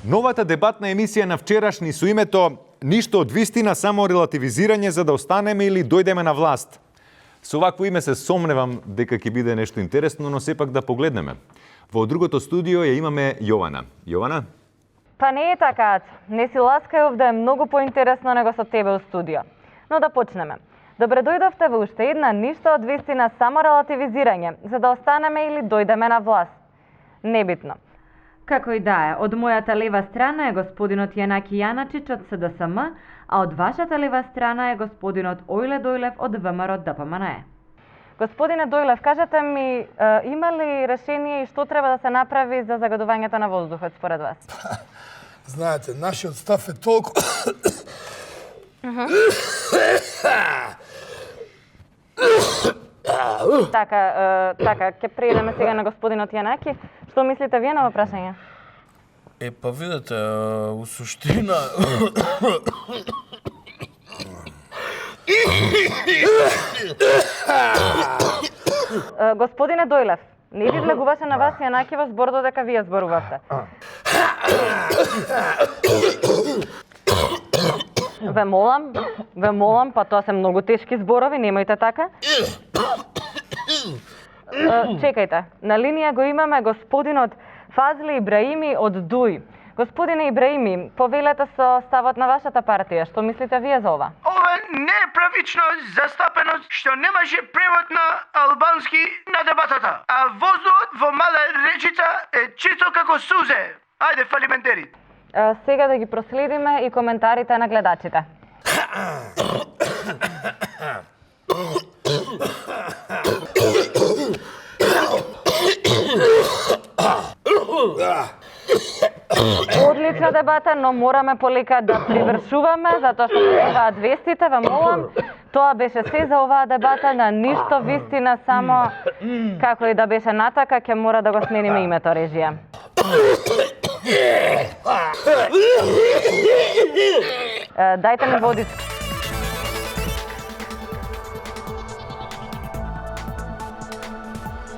Новата дебатна емисија на вчерашни со името "Ништо од вистина, само релативизирање за да останеме или дојдеме на власт". Со вакво име се сомневам дека ќе биде нешто интересно, но сепак да погледнеме. Во другото студио ја имаме Јована. Јована? Па не е така. Не си ласкај овде е многу поинтересно него со тебе у студио. Но да почнеме. Добре дојдовте во уште една "Ништо од вистина, само релативизирање за да останеме или дојдеме на власт". Небитно. Како и да е, од мојата лева страна е господинот Јанаки Јаначич од СДСМ, а од вашата лева страна е господинот Ојле Дојлев од ВМРО ДПМНЕ. Господине Дојлев, кажете ми, има ли решение и што треба да се направи за загадувањето на воздухот според вас? Знаете, нашиот став е толку... Така, ќе преидеме сега на господинот Јанаки. Што мислите вие на ова прашање? Па видете, у суштина... Господине Дојлев, не ви влегуваше на вас Јанаки во збор додека вие зборувавте? Ве молам, па тоа се многу тешки зборови, немојте така. Чекајте, на линија го имаме господинот Фазли Ибраими од ДУИ. Господине Ибраими, повелете со ставот на вашата партија, што мислите вие за ова? Ова не е правично застапеност што немаше превод на албански на дебатата, а воздухот во мала речица е чисто како сузе. Ајде, фалиментери. Сега да ги проследиме и коментарите на гледачите. Одлична дебата, но мораме полека да привршуваме, затоа што требаат вестите, ве молам. Тоа беше се за оваа дебата, на ништо вистина, само како и да беше натака, ќе мора да го смениме името, режија. Дајте ми водичка.